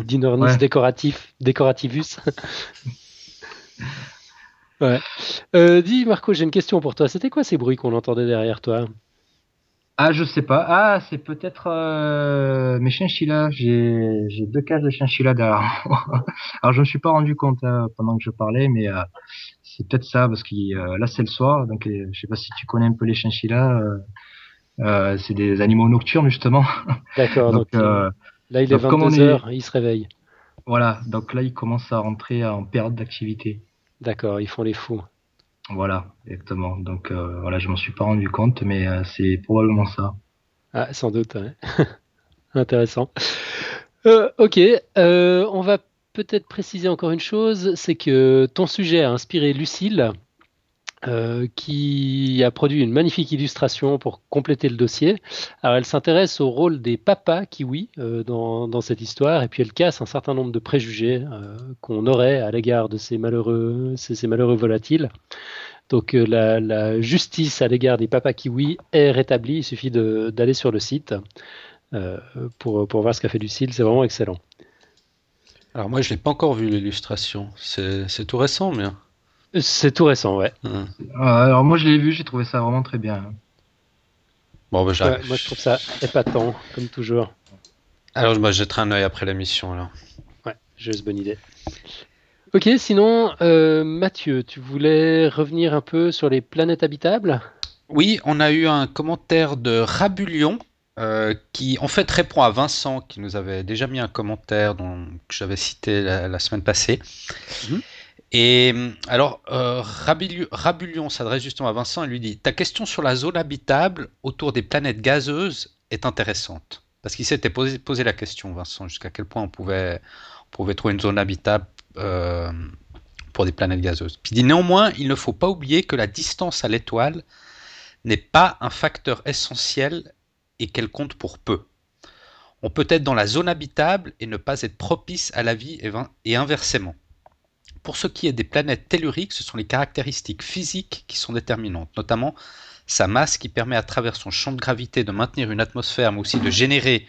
Dinornis décorativus. Ouais. Dis Marco, j'ai une question pour toi. C'était quoi ces bruits qu'on entendait derrière toi? Ah, je sais pas. Ah, c'est peut-être mes chinchillas. J'ai 2 cages de chinchillas derrière moi. Alors, je me suis pas rendu compte pendant que je parlais, mais c'est peut-être ça, parce que là, c'est le soir. Donc, je sais pas si tu connais un peu les chinchillas. C'est des animaux nocturnes, justement. D'accord. Donc là, il est 22h, il se réveille. Voilà. Donc là, ils commencent à rentrer en période d'activité. D'accord, ils font les fous. Voilà, exactement. Donc voilà, je m'en suis pas rendu compte, mais c'est probablement ça. Ah, sans doute, ouais. Intéressant. Ok, on va peut-être préciser encore une chose, c'est que ton sujet a inspiré Lucille, qui a produit une magnifique illustration pour compléter le dossier. Alors, elle s'intéresse au rôle des papas kiwis dans cette histoire, et puis elle casse un certain nombre de préjugés qu'on aurait à l'égard de ces malheureux volatiles. Donc la justice à l'égard des papas kiwis est rétablie. Il suffit d'aller sur le site pour voir ce qu'a fait Lucille. C'est vraiment excellent. Alors moi, je l'ai pas encore vu l'illustration. C'est tout récent, mais. C'est tout récent, ouais. Alors moi, je l'ai vu, j'ai trouvé ça vraiment très bien. Bon, bah, j'arrive. Ouais, moi, je trouve ça épatant, comme toujours. Alors, je jetterai un œil après l'émission, alors. Ouais, juste bonne idée. Ok, sinon, Mathieu, tu voulais revenir un peu sur les planètes habitables? Oui, on a eu un commentaire de Rabulion qui en fait répond à Vincent qui nous avait déjà mis un commentaire que j'avais cité la semaine passée. Et alors, Rabulion s'adresse justement à Vincent et lui dit: ta question sur la zone habitable autour des planètes gazeuses est intéressante. Parce qu'il s'était posé la question, Vincent, jusqu'à quel point on pouvait trouver une zone habitable pour des planètes gazeuses. Puis il dit: néanmoins, il ne faut pas oublier que la distance à l'étoile n'est pas un facteur essentiel et qu'elle compte pour peu. On peut être dans la zone habitable et ne pas être propice à la vie et inversement. Pour ce qui est des planètes telluriques, ce sont les caractéristiques physiques qui sont déterminantes, notamment sa masse qui permet à travers son champ de gravité de maintenir une atmosphère, mais aussi de générer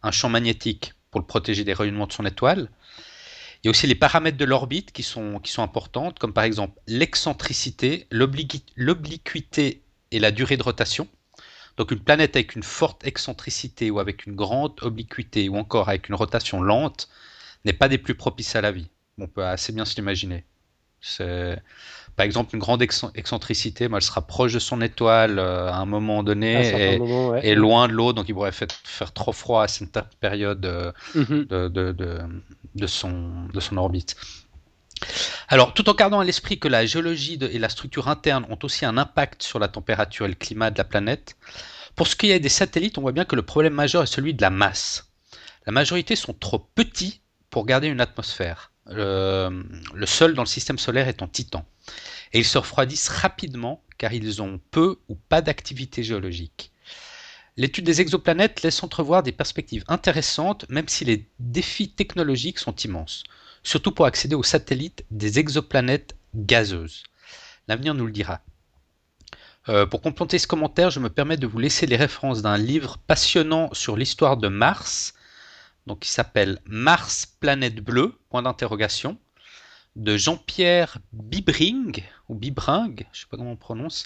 un champ magnétique pour le protéger des rayonnements de son étoile. Il y a aussi les paramètres de l'orbite qui sont importantes, comme par exemple l'excentricité, l'obliquité et la durée de rotation. Donc une planète avec une forte excentricité ou avec une grande obliquité ou encore avec une rotation lente n'est pas des plus propices à la vie. On peut assez bien se l'imaginer. Par exemple, une grande excentricité, elle sera proche de son étoile à un moment donné et loin de l'autre, donc il pourrait faire trop froid à cette période de son orbite. Alors, tout en gardant à l'esprit que la géologie et la structure interne ont aussi un impact sur la température et le climat de la planète, pour ce qui est des satellites, on voit bien que le problème majeur est celui de la masse. La majorité sont trop petits pour garder une atmosphère. Le seul dans le système solaire est en Titan. Et ils se refroidissent rapidement car ils ont peu ou pas d'activité géologique. L'étude des exoplanètes laisse entrevoir des perspectives intéressantes, même si les défis technologiques sont immenses. Surtout pour accéder aux satellites des exoplanètes gazeuses. L'avenir nous le dira. Pour compléter ce commentaire, je me permets de vous laisser les références d'un livre passionnant sur l'histoire de Mars, donc qui s'appelle Mars, planète bleue, point d'interrogation, de Jean-Pierre Bibring, ou Bibring, je ne sais pas comment on prononce,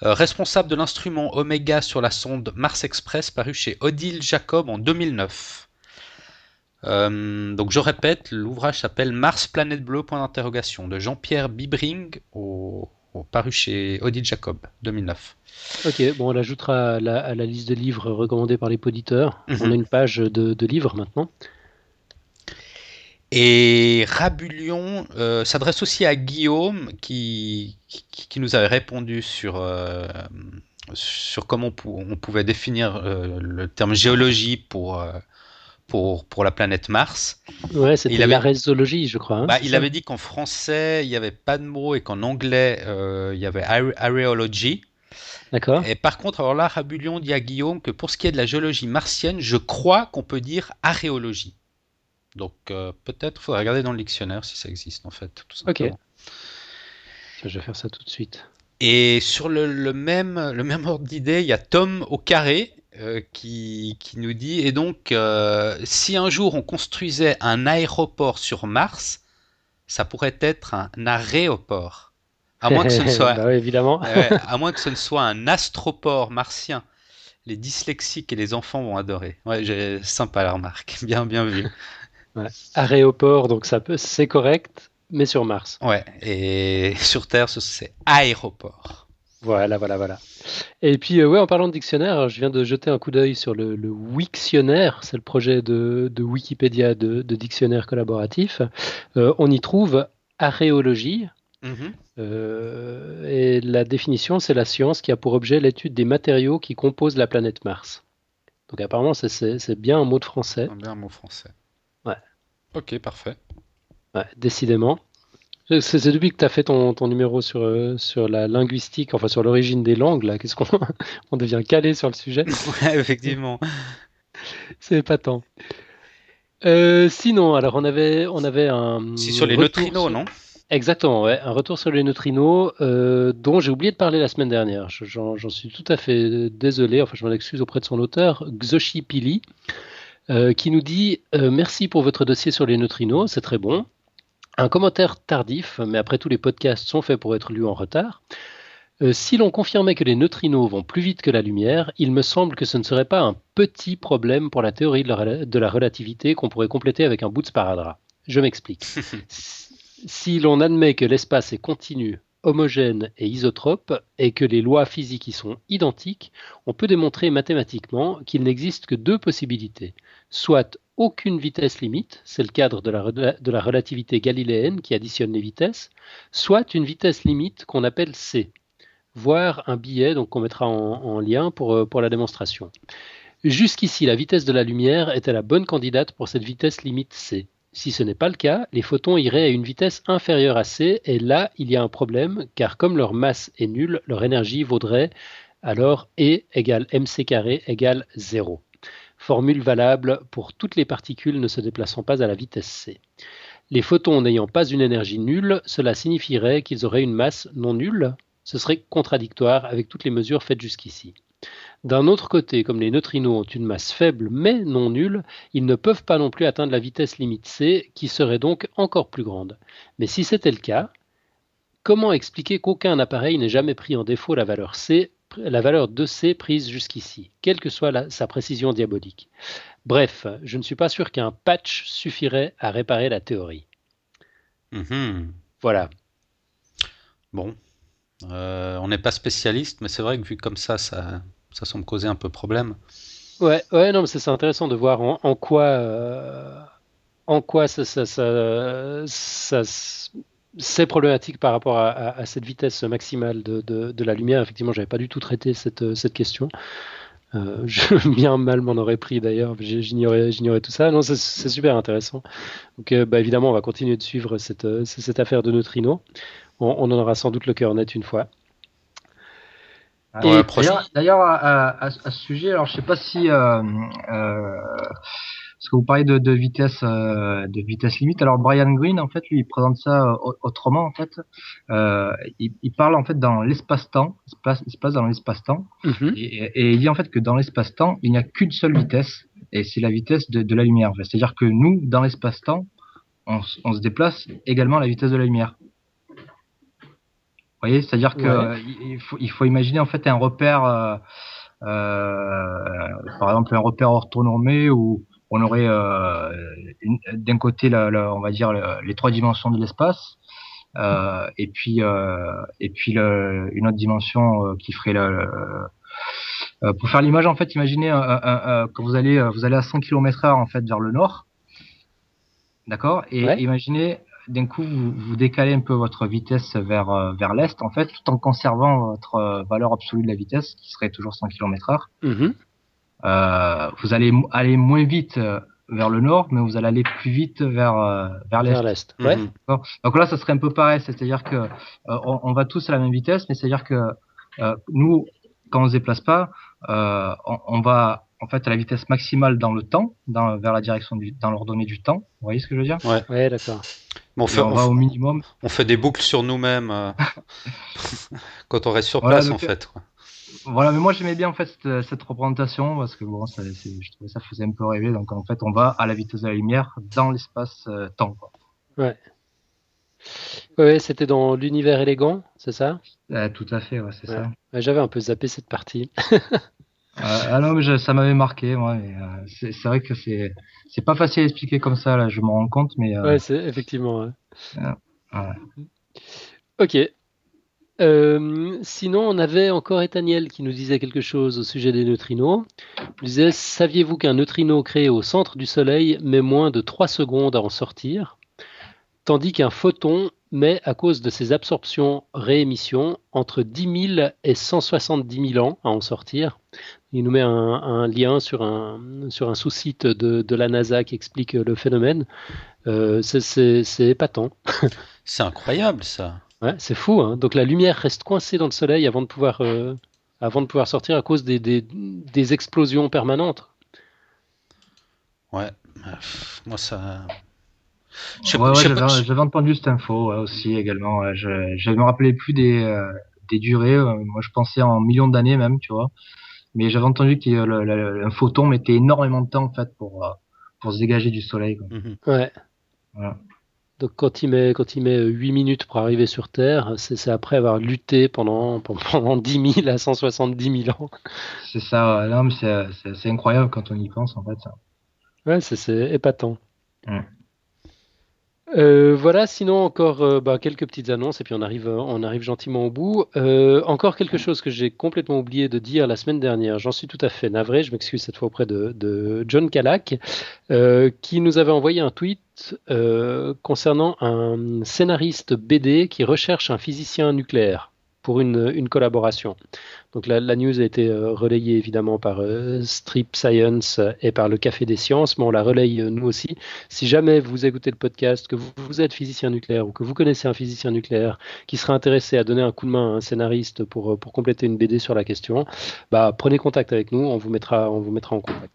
responsable de l'instrument Oméga sur la sonde Mars Express, paru chez Odile Jacob en 2009. Donc je répète, l'ouvrage s'appelle Mars, planète bleue, point d'interrogation, de Jean-Pierre Bibring, paru chez Odile Jacob, 2009. Ok, bon, on l'ajoutera à la liste de livres recommandés par les poditeurs. On a une page de livres maintenant. Et Rabulion s'adresse aussi à Guillaume qui nous avait répondu sur comment on pouvait définir le terme géologie pour la planète Mars. Ouais, c'était l'arésologie, je crois. Il avait dit qu'en français, il n'y avait pas de mot et qu'en anglais, il y avait areology. D'accord. Et par contre, alors là, Rabulion dit à Guillaume que pour ce qui est de la géologie martienne, je crois qu'on peut dire aréologie. Donc peut-être, il faudrait regarder dans le dictionnaire si ça existe en fait. Tout simplement. Ok. Je vais faire ça tout de suite. Et sur le même ordre d'idée, il y a Tom au carré qui nous dit, et donc si un jour on construisait un aéroport sur Mars, ça pourrait être un aréoport. À moins que ce ne soit, bah oui, évidemment. à moins que ce ne soit un astroport martien. Les dyslexiques et les enfants vont adorer. Ouais, sympa la remarque, bien vu. Ouais. Aéroport, donc c'est correct, mais sur Mars. Ouais, et sur Terre, c'est aéroport. Voilà. Et puis, en parlant de dictionnaire, je viens de jeter un coup d'œil sur le Wiktionnaire, c'est le projet de Wikipédia de dictionnaire collaboratif. On y trouve aréologie. Et la définition, c'est la science qui a pour objet l'étude des matériaux qui composent la planète Mars. Donc apparemment, c'est bien un mot de français. C'est bien un mot français. Ouais. Ok, parfait. Ouais, décidément. C'est depuis que tu as fait ton numéro sur la linguistique, enfin sur l'origine des langues, là, qu'est-ce on devient calé sur le sujet. Ouais, effectivement. C'est épatant. Sinon, alors on avait un. C'est sur les neutrinos, non ? Exactement, ouais. Un retour sur les neutrinos dont j'ai oublié de parler la semaine dernière. J'en suis tout à fait désolé, enfin je m'en excuse auprès de son auteur, Xochi Pili, qui nous dit merci pour votre dossier sur les neutrinos, c'est très bon. Un commentaire tardif, mais après tous les podcasts sont faits pour être lus en retard. Si l'on confirmait que les neutrinos vont plus vite que la lumière, il me semble que ce ne serait pas un petit problème pour la théorie de la relativité qu'on pourrait compléter avec un bout de sparadrap. Je m'explique. Si l'on admet que l'espace est continu, homogène et isotrope, et que les lois physiques y sont identiques, on peut démontrer mathématiquement qu'il n'existe que deux possibilités. Soit aucune vitesse limite, c'est le cadre de la relativité galiléenne qui additionne les vitesses, soit une vitesse limite qu'on appelle c, voire un billet donc qu'on mettra en lien pour la démonstration. Jusqu'ici, la vitesse de la lumière était la bonne candidate pour cette vitesse limite c. Si ce n'est pas le cas, les photons iraient à une vitesse inférieure à c, et là, il y a un problème, car comme leur masse est nulle, leur énergie vaudrait alors E égale mc carré égale 0. formule valable pour toutes les particules ne se déplaçant pas à la vitesse c. Les photons n'ayant pas une énergie nulle, cela signifierait qu'ils auraient une masse non nulle. Ce serait contradictoire avec toutes les mesures faites jusqu'ici. D'un autre côté, comme les neutrinos ont une masse faible mais non nulle, ils ne peuvent pas non plus atteindre la vitesse limite c, qui serait donc encore plus grande. Mais si c'était le cas, comment expliquer qu'aucun appareil n'ait jamais pris en défaut la valeur de c prise jusqu'ici, quelle que soit sa précision diabolique? Bref, je ne suis pas sûr qu'un patch suffirait à réparer la théorie. Voilà. Bon, on n'est pas spécialiste, mais c'est vrai que vu comme ça semble causer un peu problème. Ouais, non, mais c'est intéressant de voir en quoi c'est problématique par rapport à cette vitesse maximale de la lumière. Effectivement, j'avais pas du tout traité cette question. Bien mal m'en aurais pris d'ailleurs, j'ignorais tout ça. Non, c'est super intéressant. Donc, évidemment, on va continuer de suivre cette affaire de neutrinos. On en aura sans doute le cœur net une fois. Et d'ailleurs, à ce sujet, alors je sais pas si parce que vous parlez de vitesse limite. Alors Brian Greene, en fait, lui, il présente ça autrement. En fait, il parle en fait dans l'espace-temps. Il se passe dans l'espace-temps, et il dit en fait que dans l'espace-temps, il n'y a qu'une seule vitesse, et c'est la vitesse de la lumière. En fait. C'est-à-dire que nous, dans l'espace-temps, on se déplace également à la vitesse de la lumière. Vous voyez, c'est-à-dire que il faut imaginer en fait un repère, par exemple un repère orthonormé où on aurait d'un côté on va dire les trois dimensions de l'espace, et puis une autre dimension qui ferait pour faire l'image en fait, imaginez quand vous allez à 100 km/h en fait vers le nord, d'accord, et imaginez d'un coup, vous décalez un peu votre vitesse vers l'est, en fait, tout en conservant votre valeur absolue de la vitesse, qui serait toujours 100 km/h. Vous allez aller moins vite vers le nord, mais vous allez aller plus vite vers l'est. Vers l'est. Ouais. Donc là, ça serait un peu pareil, c'est-à-dire que on va tous à la même vitesse, mais c'est-à-dire que nous, quand on se déplace pas, on va en fait à la vitesse maximale dans le temps, vers la direction dans l'ordonnée du temps. Vous voyez ce que je veux dire? Ouais, d'accord. Bon, on va au minimum. On fait des boucles sur nous-mêmes quand on reste sur place, en fait. Quoi. Voilà, mais moi j'aimais bien en fait cette représentation parce que bon, je trouvais ça faisait un peu rêver. Donc en fait, on va à la vitesse de la lumière dans l'espace-temps. Ouais, c'était dans l'univers élégant, c'est ça? Tout à fait, c'est ça. Ouais, j'avais un peu zappé cette partie. Non, mais ça m'avait marqué, moi. C'est vrai que c'est pas facile à expliquer comme ça, là, je m'en rends compte, mais. Ouais, c'est effectivement. Ouais. Ok. Sinon, on avait encore Ethaniel qui nous disait quelque chose au sujet des neutrinos. Il disait, saviez-vous qu'un neutrino créé au centre du Soleil met moins de 3 secondes à en sortir, tandis qu'un photon met, à cause de ses absorptions-réémissions, entre 10 000 et 170 000 ans à en sortir. Il nous met un lien sur un sous-site de la NASA qui explique le phénomène. C'est épatant. C'est incroyable, ça. Ouais, c'est fou, hein. Donc la lumière reste coincée dans le Soleil avant de pouvoir sortir à cause des explosions permanentes. Ouais, moi ça. J'avais entendu cette info aussi également. Je ne me rappelais plus des durées. Moi, je pensais en millions d'années même, tu vois. Mais j'avais entendu qu'un photon mettait énormément de temps en fait pour se dégager du Soleil. Quoi. Ouais. Voilà. Donc quand il met 8 minutes pour arriver sur Terre, c'est après avoir lutté pendant 10 000 à 170 000 ans. C'est ça, non, mais c'est incroyable quand on y pense en fait. Ça. Ouais, c'est épatant. Voilà, sinon encore quelques petites annonces et puis on arrive gentiment au bout. Encore quelque chose que j'ai complètement oublié de dire la semaine dernière, j'en suis tout à fait navré, je m'excuse cette fois auprès de John Kalak, qui nous avait envoyé un tweet concernant un scénariste BD qui recherche un physicien nucléaire pour une collaboration. Donc la news a été relayée évidemment par Strip Science et par le Café des Sciences, mais on la relaye nous aussi. Si jamais vous écoutez le podcast, que vous êtes physicien nucléaire ou que vous connaissez un physicien nucléaire qui serait intéressé à donner un coup de main à un scénariste pour compléter une BD sur la question, prenez contact avec nous, on vous mettra en contact.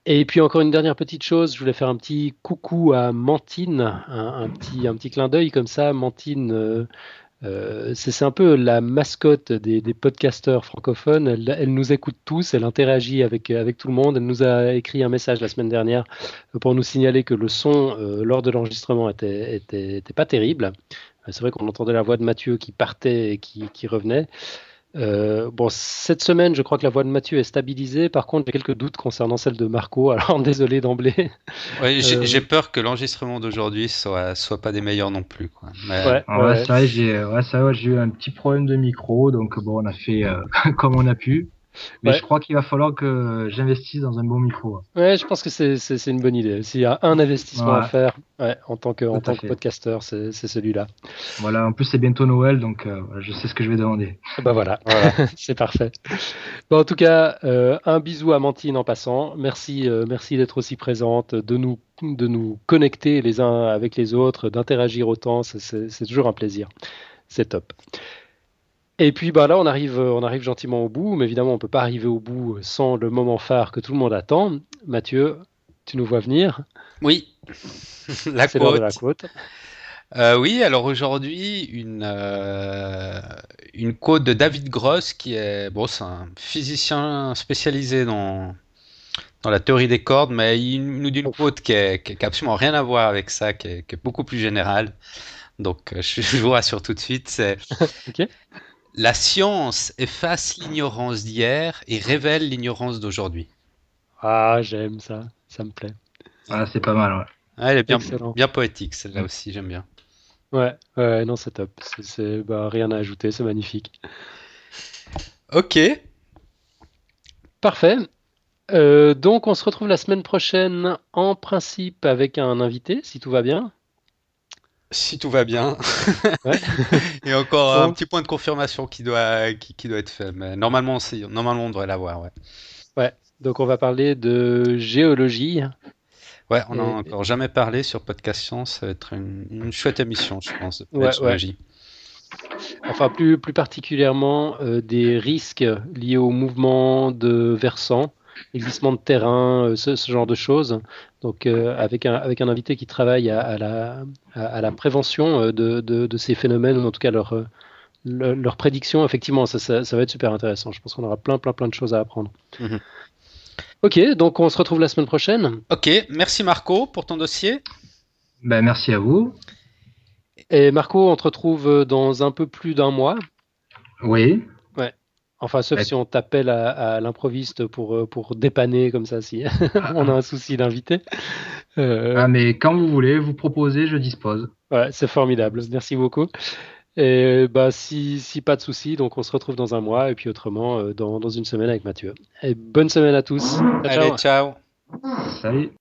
Et puis encore une dernière petite chose, je voulais faire un petit coucou à Mantine, un petit clin d'œil comme ça. Mantine, c'est un peu la mascotte des podcasteurs francophones. Elle nous écoute tous, elle interagit avec tout le monde. Elle nous a écrit un message la semaine dernière pour nous signaler que le son lors de l'enregistrement était pas terrible. C'est vrai qu'on entendait la voix de Mathieu qui partait et qui revenait. Bon, cette semaine, je crois que la voix de Mathieu est stabilisée. Par contre, j'ai quelques doutes concernant celle de Marco. Alors, désolé d'emblée. Ouais, j'ai peur que l'enregistrement d'aujourd'hui soit pas des meilleurs non plus, quoi. Mais... Ouais, c'est vrai, j'ai eu un petit problème de micro, donc bon, on a fait comme on a pu. Mais je crois qu'il va falloir que j'investisse dans un bon micro. Ouais, je pense que c'est une bonne idée. S'il y a un investissement à faire en tant que podcasteur, c'est celui-là. Voilà, en plus c'est bientôt Noël, donc je sais ce que je vais demander. Bah voilà. C'est parfait. Bon, en tout cas, un bisou à Mantine en passant. Merci d'être aussi présente, de nous connecter les uns avec les autres, d'interagir autant. C'est toujours un plaisir. C'est top. Et puis bah là, on arrive gentiment au bout, mais évidemment, on ne peut pas arriver au bout sans le moment phare que tout le monde attend. Mathieu, tu nous vois venir? Oui, c'est l'heure de la quote. Oui, alors aujourd'hui, une quote de David Gross, qui est, c'est un physicien spécialisé dans la théorie des cordes, mais il nous dit une quote qui a absolument rien à voir avec ça, qui est beaucoup plus générale. Donc, je vous rassure tout de suite, c'est okay. La science efface l'ignorance d'hier et révèle l'ignorance d'aujourd'hui. Ah, j'aime ça, ça me plaît. Ah, c'est pas mal, ouais. Ah, elle est bien poétique, celle-là aussi, j'aime bien. Ouais, non, c'est top. Rien à ajouter, c'est magnifique. Ok. Parfait. Donc, on se retrouve la semaine prochaine, en principe, avec un invité, si tout va bien. Si tout va bien. Ouais. Et encore un petit point de confirmation qui doit être fait. Mais normalement, on devrait l'avoir, ouais. Ouais. Donc, on va parler de géologie. Ouais, on n'en a encore jamais parlé sur Podcast Science. Ça va être une chouette émission, je pense, de géologie. Enfin, plus particulièrement des risques liés au mouvement de versants, glissement de terrain, ce genre de choses. Donc, avec un invité qui travaille à la prévention de ces phénomènes, ou en tout cas leur prédiction, effectivement, ça va être super intéressant. Je pense qu'on aura plein de choses à apprendre. Mm-hmm. Ok, donc on se retrouve la semaine prochaine. Ok, merci Marco pour ton dossier. Ben, merci à vous. Et Marco, on te retrouve dans un peu plus d'un mois. Oui. Ouais. Enfin, sauf si on t'appelle à l'improviste pour dépanner comme ça, si on a un souci d'invité. Ah, mais quand vous voulez, vous proposez, je dispose. Ouais, c'est formidable. Merci beaucoup. Et si pas de souci, donc on se retrouve dans un mois et puis autrement dans une semaine avec Mathieu. Et bonne semaine à tous. Allez, ciao. Salut.